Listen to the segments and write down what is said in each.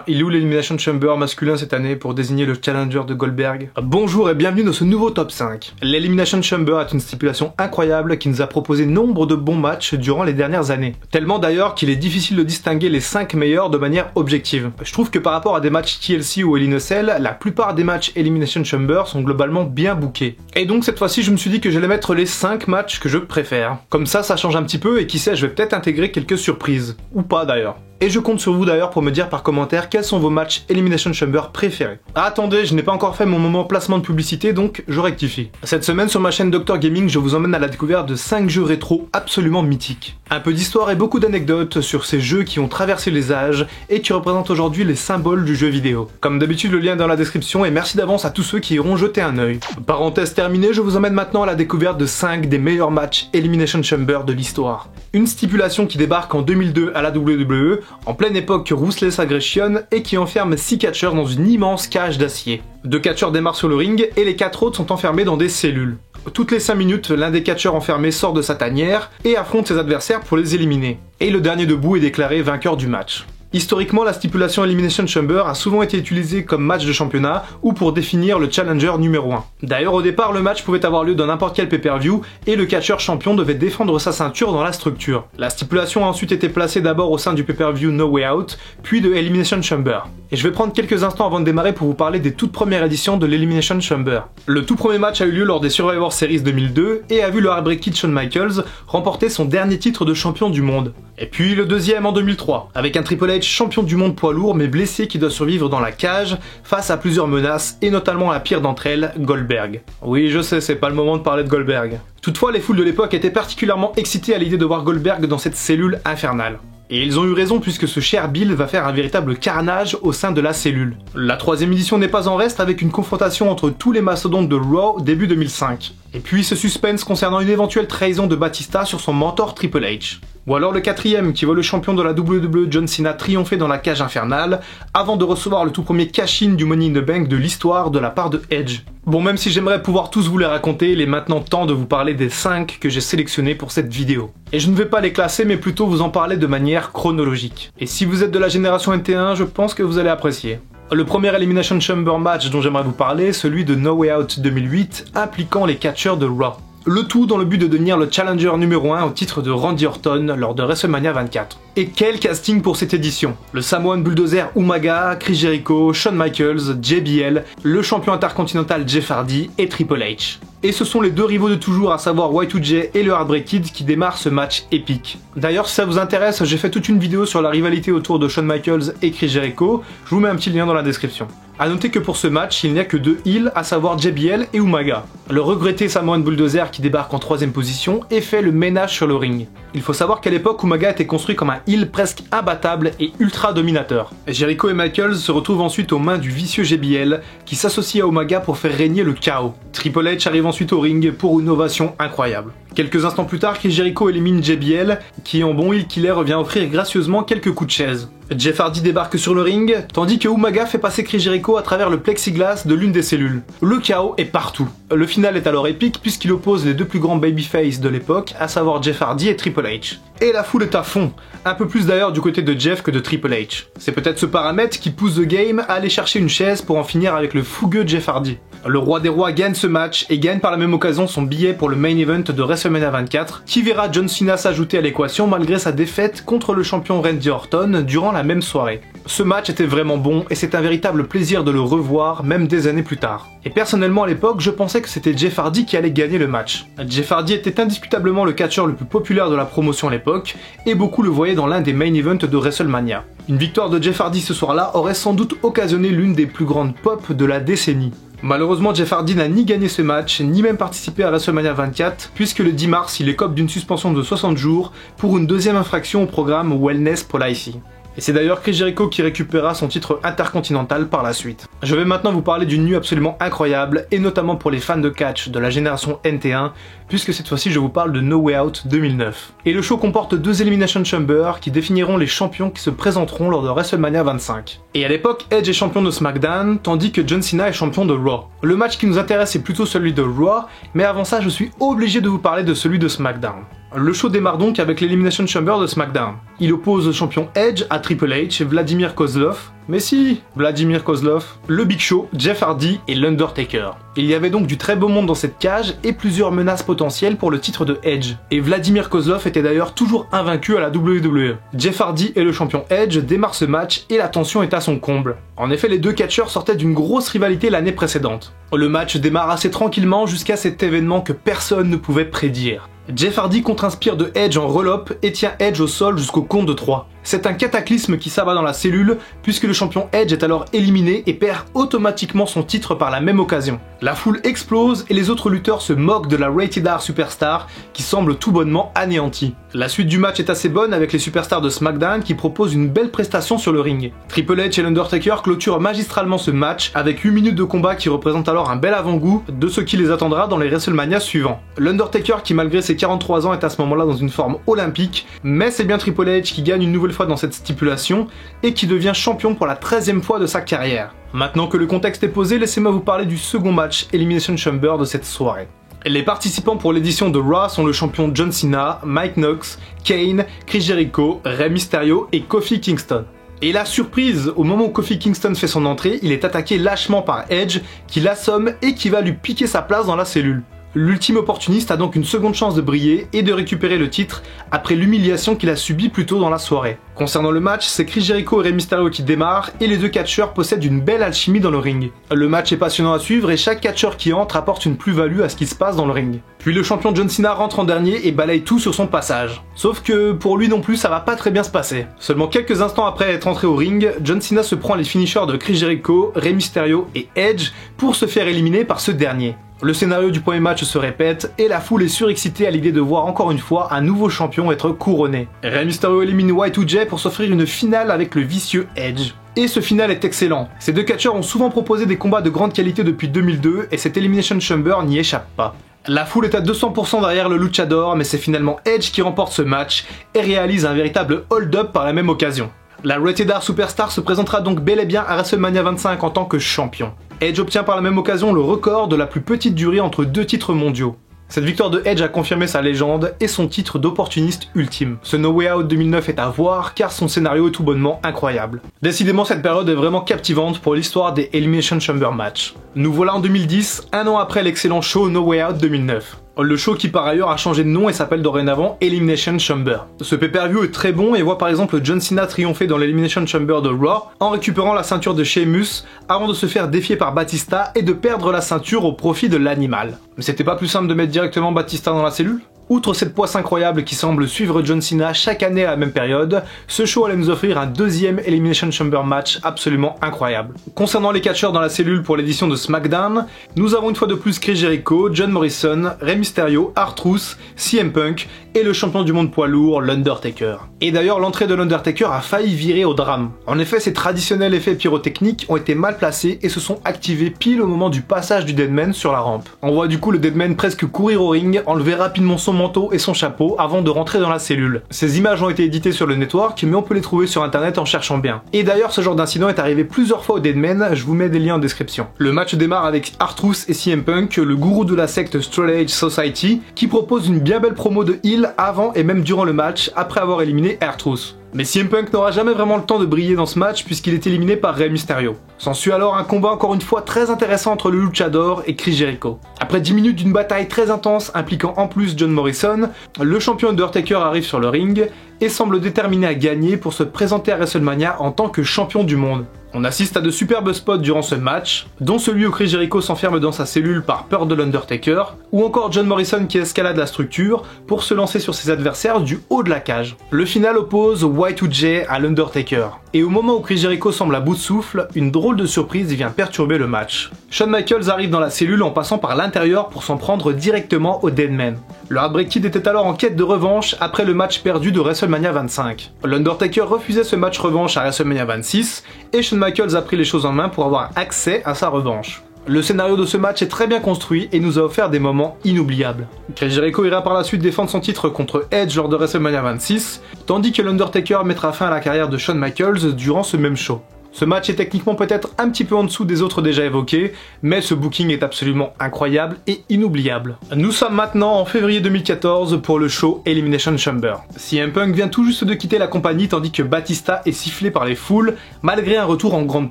Il est où l'Elimination Chamber masculin cette année pour désigner le challenger de Goldberg? Bonjour et bienvenue dans ce nouveau top 5. L'Elimination Chamber est une stipulation incroyable qui nous a proposé nombre de bons matchs durant les dernières années. Tellement d'ailleurs qu'il est difficile de distinguer les 5 meilleurs de manière objective. Je trouve que par rapport à des matchs TLC ou Hell in a Cell, la plupart des matchs Elimination Chamber sont globalement bien bookés. Et donc cette fois-ci je me suis dit que j'allais mettre les 5 matchs que je préfère. Comme ça change un petit peu et qui sait, je vais peut-être intégrer quelques surprises. Ou pas d'ailleurs. Et je compte sur vous d'ailleurs pour me dire par commentaire quels sont vos matchs Elimination Chamber préférés. Ah, attendez, je n'ai pas encore fait mon moment placement de publicité, donc je rectifie. Cette semaine sur ma chaîne Dr Gaming, je vous emmène à la découverte de 5 jeux rétro absolument mythiques. Un peu d'histoire et beaucoup d'anecdotes sur ces jeux qui ont traversé les âges et qui représentent aujourd'hui les symboles du jeu vidéo. Comme d'habitude, le lien est dans la description et merci d'avance à tous ceux qui iront jeter un œil. Parenthèse terminée, je vous emmène maintenant à la découverte de 5 des meilleurs matchs Elimination Chamber de l'histoire. Une stipulation qui débarque en 2002 à la WWE, en pleine époque Ruthless Aggression, et qui enferme 6 catcheurs dans une immense cage d'acier. 2 catcheurs démarrent sur le ring et les 4 autres sont enfermés dans des cellules. Toutes les 5 minutes, l'un des catcheurs enfermés sort de sa tanière et affronte ses adversaires pour les éliminer. Et le dernier debout est déclaré vainqueur du match. Historiquement, la stipulation Elimination Chamber a souvent été utilisée comme match de championnat ou pour définir le challenger numéro 1. D'ailleurs, au départ, le match pouvait avoir lieu dans n'importe quel pay-per-view et le catcheur champion devait défendre sa ceinture dans la structure. La stipulation a ensuite été placée d'abord au sein du pay-per-view No Way Out, puis de Elimination Chamber. Et je vais prendre quelques instants avant de démarrer pour vous parler des toutes premières éditions de l'Elimination Chamber. Le tout premier match a eu lieu lors des Survivor Series 2002 et a vu le Heartbreak Kid Shawn Michaels remporter son dernier titre de champion du monde. Et puis le deuxième en 2003, avec un Triple H champion du monde poids lourd mais blessé qui doit survivre dans la cage face à plusieurs menaces et notamment la pire d'entre elles, Goldberg. Oui, je sais, c'est pas le moment de parler de Goldberg. Toutefois, les foules de l'époque étaient particulièrement excitées à l'idée de voir Goldberg dans cette cellule infernale. Et ils ont eu raison puisque ce cher Bill va faire un véritable carnage au sein de la cellule. La troisième édition n'est pas en reste avec une confrontation entre tous les mastodontes de Raw début 2005. Et puis ce suspense concernant une éventuelle trahison de Batista sur son mentor Triple H. Ou alors le quatrième qui voit le champion de la WWE John Cena triompher dans la cage infernale avant de recevoir le tout premier cash-in du Money in the Bank de l'histoire de la part de Edge. Bon, même si j'aimerais pouvoir tous vous les raconter, il est maintenant temps de vous parler des 5 que j'ai sélectionnés pour cette vidéo. Et je ne vais pas les classer mais plutôt vous en parler de manière chronologique. Et si vous êtes de la génération NT1, je pense que vous allez apprécier. Le premier Elimination Chamber match dont j'aimerais vous parler, celui de No Way Out 2008, impliquant les catcheurs de Raw. Le tout dans le but de devenir le challenger numéro 1 au titre de Randy Orton lors de WrestleMania 24. Et quel casting pour cette édition! Le Samoan Bulldozer Umaga, Chris Jericho, Shawn Michaels, JBL, le champion intercontinental Jeff Hardy et Triple H. Et ce sont les deux rivaux de toujours, à savoir Y2J et le Heartbreak Kid qui démarrent ce match épique. D'ailleurs, si ça vous intéresse, j'ai fait toute une vidéo sur la rivalité autour de Shawn Michaels et Chris Jericho, je vous mets un petit lien dans la description. A noter que pour ce match, il n'y a que 2 heels, à savoir JBL et Umaga. Le regretté Samoan Bulldozer qui débarque en 3ème position et fait le ménage sur le ring. Il faut savoir qu'à l'époque, Umaga était construit comme un heel presque imbattable et ultra dominateur. Jericho et Michaels se retrouvent ensuite aux mains du vicieux JBL qui s'associe à Umaga pour faire régner le chaos. Triple H arrive ensuite au ring pour une ovation incroyable. Quelques instants plus tard, Chris Jericho élimine JBL, qui en bon heel killer vient offrir gracieusement quelques coups de chaise. Jeff Hardy débarque sur le ring, tandis que Umaga fait passer Chris Jericho à travers le plexiglas de l'une des cellules. Le chaos est partout. Le final est alors épique puisqu'il oppose les deux plus grands babyface de l'époque, à savoir Jeff Hardy et Triple H. Et la foule est à fond, un peu plus d'ailleurs du côté de Jeff que de Triple H. C'est peut-être ce paramètre qui pousse The Game à aller chercher une chaise pour en finir avec le fougueux Jeff Hardy. Le roi des rois gagne ce match et gagne par la même occasion son billet pour le main event de WrestleMania 24, qui verra John Cena s'ajouter à l'équation malgré sa défaite contre le champion Randy Orton durant la même soirée. Ce match était vraiment bon et c'est un véritable plaisir de le revoir même des années plus tard. Et personnellement à l'époque, je pensais que c'était Jeff Hardy qui allait gagner le match. Jeff Hardy était indiscutablement le catcheur le plus populaire de la promotion à l'époque et beaucoup le voyaient dans l'un des main events de WrestleMania. Une victoire de Jeff Hardy ce soir-là aurait sans doute occasionné l'une des plus grandes pop de la décennie. Malheureusement, Jeff Hardy n'a ni gagné ce match, ni même participé à WrestleMania 24, puisque le 10 mars, il écope d'une suspension de 60 jours pour une deuxième infraction au programme Wellness Policy. Et c'est d'ailleurs Chris Jericho qui récupérera son titre intercontinental par la suite. Je vais maintenant vous parler d'une nuit absolument incroyable, et notamment pour les fans de catch de la génération NT1, puisque cette fois-ci je vous parle de No Way Out 2009. Et le show comporte 2 Elimination Chamber qui définiront les champions qui se présenteront lors de WrestleMania 25. Et à l'époque, Edge est champion de SmackDown, tandis que John Cena est champion de Raw. Le match qui nous intéresse est plutôt celui de Raw, mais avant ça je suis obligé de vous parler de celui de SmackDown. Le show démarre donc avec l'Elimination Chamber de SmackDown. Il oppose le champion Edge à Triple H, Vladimir Kozlov, mais si, Vladimir Kozlov, le Big Show, Jeff Hardy et l'Undertaker. Il y avait donc du très beau monde dans cette cage et plusieurs menaces potentielles pour le titre de Edge. Et Vladimir Kozlov était d'ailleurs toujours invaincu à la WWE. Jeff Hardy et le champion Edge démarrent ce match et la tension est à son comble. En effet, les deux catcheurs sortaient d'une grosse rivalité l'année précédente. Le match démarre assez tranquillement jusqu'à cet événement que personne ne pouvait prédire. Jeff Hardy contre-inspire de Edge en roll-up et tient Edge au sol jusqu'au compte de 3. C'est un cataclysme qui s'abat dans la cellule puisque le champion Edge est alors éliminé et perd automatiquement son titre par la même occasion. La foule explose et les autres lutteurs se moquent de la Rated R Superstar qui semble tout bonnement anéantie. La suite du match est assez bonne avec les superstars de SmackDown qui proposent une belle prestation sur le ring. Triple H et l'Undertaker clôturent magistralement ce match avec 8 minutes de combat qui représentent alors un bel avant-goût de ce qui les attendra dans les WrestleMania suivants. L'Undertaker qui malgré ses 43 ans est à ce moment-là dans une forme olympique, mais c'est bien Triple H qui gagne une nouvelle fois dans cette stipulation et qui devient champion pour la 13e fois de sa carrière. Maintenant que le contexte est posé, laissez-moi vous parler du second match Elimination Chamber de cette soirée. Les participants pour l'édition de Raw sont le champion John Cena, Mike Knox, Kane, Chris Jericho, Rey Mysterio et Kofi Kingston. Et la surprise, au moment où Kofi Kingston fait son entrée, il est attaqué lâchement par Edge, qui l'assomme et qui va lui piquer sa place dans la cellule. L'ultime opportuniste a donc une seconde chance de briller et de récupérer le titre après l'humiliation qu'il a subie plus tôt dans la soirée. Concernant le match, c'est Chris Jericho et Rey Mysterio qui démarrent et les deux catcheurs possèdent une belle alchimie dans le ring. Le match est passionnant à suivre et chaque catcheur qui entre apporte une plus-value à ce qui se passe dans le ring. Puis le champion John Cena rentre en dernier et balaye tout sur son passage. Sauf que pour lui non plus ça va pas très bien se passer. Seulement quelques instants après être entré au ring, John Cena se prend les finishers de Chris Jericho, Rey Mysterio et Edge pour se faire éliminer par ce dernier. Le scénario du premier match se répète et la foule est surexcitée à l'idée de voir encore une fois un nouveau champion être couronné. Rey Mysterio élimine Y2J pour s'offrir une finale avec le vicieux Edge. Et ce final est excellent. Ces deux catcheurs ont souvent proposé des combats de grande qualité depuis 2002 et cette Elimination Chamber n'y échappe pas. La foule est à 200% derrière le luchador, mais c'est finalement Edge qui remporte ce match et réalise un véritable hold-up par la même occasion. La Rated R Superstar se présentera donc bel et bien à WrestleMania 25 en tant que champion. Edge obtient par la même occasion le record de la plus petite durée entre deux titres mondiaux. Cette victoire de Edge a confirmé sa légende et son titre d'opportuniste ultime. Ce No Way Out 2009 est à voir car son scénario est tout bonnement incroyable. Décidément cette période est vraiment captivante pour l'histoire des Elimination Chamber match. Nous voilà en 2010, un an après l'excellent show No Way Out 2009. Le show qui par ailleurs a changé de nom et s'appelle dorénavant Elimination Chamber. Ce pay-per-view est très bon et voit par exemple John Cena triompher dans l'Elimination Chamber de Raw en récupérant la ceinture de Sheamus avant de se faire défier par Batista et de perdre la ceinture au profit de l'animal. Mais c'était pas plus simple de mettre directement Batista dans la cellule ? Outre cette poisse incroyable qui semble suivre John Cena chaque année à la même période, ce show allait nous offrir un deuxième Elimination Chamber match absolument incroyable. Concernant les catcheurs dans la cellule pour l'édition de SmackDown, nous avons une fois de plus Chris Jericho, John Morrison, Rey Mysterio, R-Truth, CM Punk et le champion du monde poids lourd, l'Undertaker. Et d'ailleurs, l'entrée de l'Undertaker a failli virer au drame. En effet, ces traditionnels effets pyrotechniques ont été mal placés et se sont activés pile au moment du passage du Deadman sur la rampe. On voit du coup le Deadman presque courir au ring, enlever rapidement son manteau et son chapeau avant de rentrer dans la cellule. Ces images ont été éditées sur le network, mais on peut les trouver sur internet en cherchant bien. Et d'ailleurs, ce genre d'incident est arrivé plusieurs fois au Deadman, je vous mets des liens en description. Le match démarre avec R-Truth et CM Punk, le gourou de la secte Straight Edge Society, qui propose une bien belle promo de heel avant et même durant le match, après avoir éliminé R-Truth. Mais CM Punk n'aura jamais vraiment le temps de briller dans ce match puisqu'il est éliminé par Rey Mysterio. S'ensuit alors un combat encore une fois très intéressant entre le luchador et Chris Jericho. Après 10 minutes d'une bataille très intense impliquant en plus John Morrison, le champion Undertaker arrive sur le ring et semble déterminé à gagner pour se présenter à WrestleMania en tant que champion du monde. On assiste à de superbes spots durant ce match, dont celui où Chris Jericho s'enferme dans sa cellule par peur de l'Undertaker, ou encore John Morrison qui escalade la structure pour se lancer sur ses adversaires du haut de la cage. Le final oppose Y2J à l'Undertaker, et au moment où Chris Jericho semble à bout de souffle, une drôle de surprise vient perturber le match. Shawn Michaels arrive dans la cellule en passant par l'intérieur pour s'en prendre directement au Deadman. Le Heartbreak Kid était alors en quête de revanche après le match perdu de WrestleMania 25. L'Undertaker refusait ce match revanche à WrestleMania 26, et Shawn Michaels a pris les choses en main pour avoir accès à sa revanche. Le scénario de ce match est très bien construit et nous a offert des moments inoubliables. Chris Jericho ira par la suite défendre son titre contre Edge lors de WrestleMania 26, tandis que l'Undertaker mettra fin à la carrière de Shawn Michaels durant ce même show. Ce match est techniquement peut-être un petit peu en dessous des autres déjà évoqués, mais ce booking est absolument incroyable et inoubliable. Nous sommes maintenant en février 2014 pour le show Elimination Chamber. CM Punk vient tout juste de quitter la compagnie tandis que Batista est sifflé par les foules, malgré un retour en grande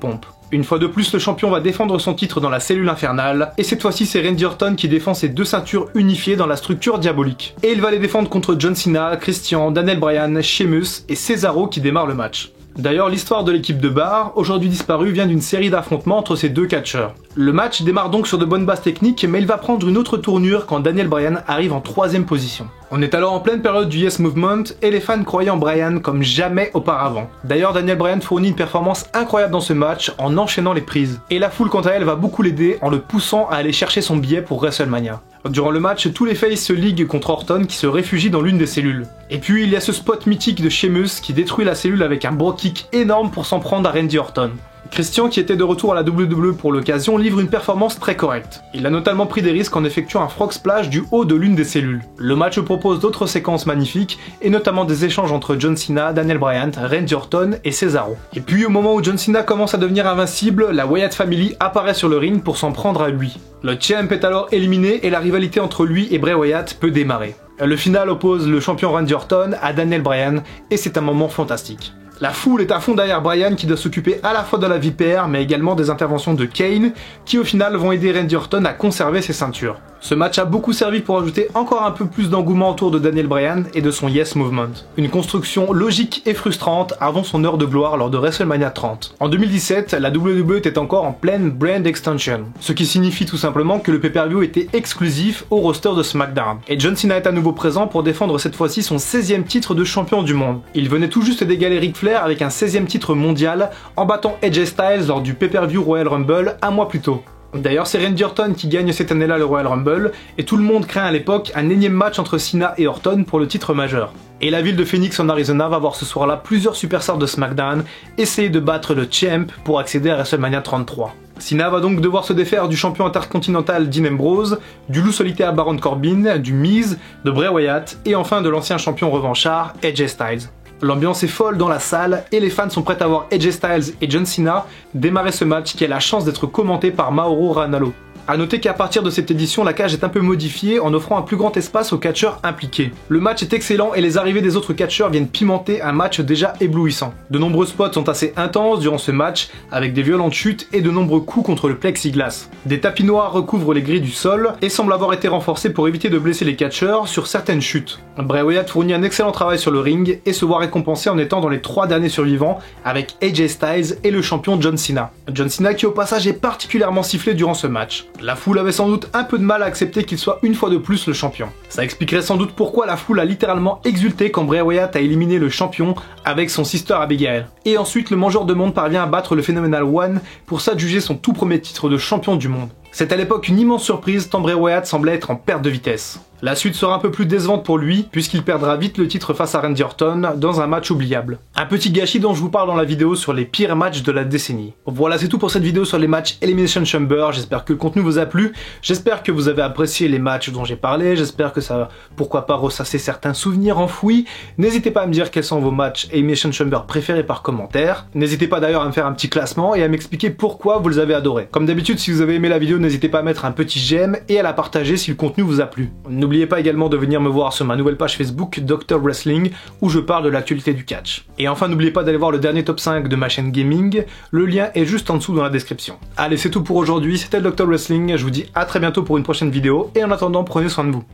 pompe. Une fois de plus, le champion va défendre son titre dans la cellule infernale, et cette fois-ci c'est Randy Orton qui défend ses deux ceintures unifiées dans la structure diabolique. Et il va les défendre contre John Cena, Christian, Daniel Bryan, Sheamus et Cesaro qui démarrent le match. D'ailleurs, l'histoire de l'équipe de Bar, aujourd'hui disparue, vient d'une série d'affrontements entre ces deux catcheurs. Le match démarre donc sur de bonnes bases techniques, mais il va prendre une autre tournure quand Daniel Bryan arrive en 3ème position. On est alors en pleine période du Yes Movement, et les fans croyaient en Bryan comme jamais auparavant. D'ailleurs, Daniel Bryan fournit une performance incroyable dans ce match en enchaînant les prises. Et la foule quant à elle va beaucoup l'aider en le poussant à aller chercher son billet pour WrestleMania. Durant le match, tous les faces se liguent contre Orton qui se réfugie dans l'une des cellules. Et puis il y a ce spot mythique de Sheamus qui détruit la cellule avec un bro kick énorme pour s'en prendre à Randy Orton. Christian, qui était de retour à la WWE pour l'occasion, livre une performance très correcte. Il a notamment pris des risques en effectuant un frog splash du haut de l'une des cellules. Le match propose d'autres séquences magnifiques, et notamment des échanges entre John Cena, Daniel Bryan, Randy Orton et Cesaro. Et puis au moment où John Cena commence à devenir invincible, la Wyatt Family apparaît sur le ring pour s'en prendre à lui. Le champ est alors éliminé et la rivalité entre lui et Bray Wyatt peut démarrer. Le final oppose le champion Randy Orton à Daniel Bryan, et c'est un moment fantastique. La foule est à fond derrière Bryan qui doit s'occuper à la fois de la vipère mais également des interventions de Kane qui au final vont aider Randy Orton à conserver ses ceintures. Ce match a beaucoup servi pour ajouter encore un peu plus d'engouement autour de Daniel Bryan et de son Yes Movement. Une construction logique et frustrante avant son heure de gloire lors de WrestleMania 30. En 2017, la WWE était encore en pleine brand extension, ce qui signifie tout simplement que le pay-per-view était exclusif au roster de SmackDown. Et John Cena est à nouveau présent pour défendre cette fois-ci son 16e titre de champion du monde. Il venait tout juste d'égaler Ric Flair avec un 16e titre mondial en battant AJ Styles lors du pay-per-view Royal Rumble un mois plus tôt. D'ailleurs, c'est Randy Orton qui gagne cette année-là le Royal Rumble, et tout le monde craint à l'époque un énième match entre Cena et Orton pour le titre majeur. Et la ville de Phoenix en Arizona va voir ce soir-là plusieurs superstars de SmackDown essayer de battre le champ pour accéder à WrestleMania 33. Cena va donc devoir se défaire du champion intercontinental Dean Ambrose, du loup solitaire Baron Corbin, du Miz, de Bray Wyatt, et enfin de l'ancien champion revanchard AJ Styles. L'ambiance est folle dans la salle et les fans sont prêts à voir AJ Styles et John Cena démarrer ce match qui a la chance d'être commenté par Mauro Ranallo. A noter qu'à partir de cette édition, la cage est un peu modifiée en offrant un plus grand espace aux catcheurs impliqués. Le match est excellent et les arrivées des autres catcheurs viennent pimenter un match déjà éblouissant. De nombreux spots sont assez intenses durant ce match, avec des violentes chutes et de nombreux coups contre le plexiglas. Des tapis noirs recouvrent les grilles du sol et semblent avoir été renforcés pour éviter de blesser les catcheurs sur certaines chutes. Bray Wyatt fournit un excellent travail sur le ring et se voit récompensé en étant dans les 3 derniers survivants avec AJ Styles et le champion John Cena. John Cena qui au passage est particulièrement sifflé durant ce match. La foule avait sans doute un peu de mal à accepter qu'il soit une fois de plus le champion. Ça expliquerait sans doute pourquoi la foule a littéralement exulté quand Bray Wyatt a éliminé le champion avec son sister Abigail. Et ensuite, le mangeur de monde parvient à battre le Phenomenal One pour s'adjuger son tout premier titre de champion du monde. C'est à l'époque une immense surprise tant Bray Wyatt semblait être en perte de vitesse. La suite sera un peu plus décevante pour lui, puisqu'il perdra vite le titre face à Randy Orton dans un match oubliable. Un petit gâchis dont je vous parle dans la vidéo sur les pires matchs de la décennie. Voilà, c'est tout pour cette vidéo sur les matchs Elimination Chamber, j'espère que le contenu vous a plu, j'espère que vous avez apprécié les matchs dont j'ai parlé, j'espère que ça va, pourquoi pas, ressasser certains souvenirs enfouis. N'hésitez pas à me dire quels sont vos matchs Elimination Chamber préférés par commentaire. N'hésitez pas d'ailleurs à me faire un petit classement et à m'expliquer pourquoi vous les avez adorés. Comme d'habitude, si vous avez aimé la vidéo, n'hésitez pas à mettre un petit j'aime et à la partager si le contenu vous a plu. N'oubliez pas également de venir me voir sur ma nouvelle page Facebook Dr Wrestling où je parle de l'actualité du catch. Et enfin n'oubliez pas d'aller voir le dernier top 5 de ma chaîne gaming, le lien est juste en dessous dans la description. Allez, c'est tout pour aujourd'hui, c'était le Dr Wrestling, je vous dis à très bientôt pour une prochaine vidéo et en attendant prenez soin de vous.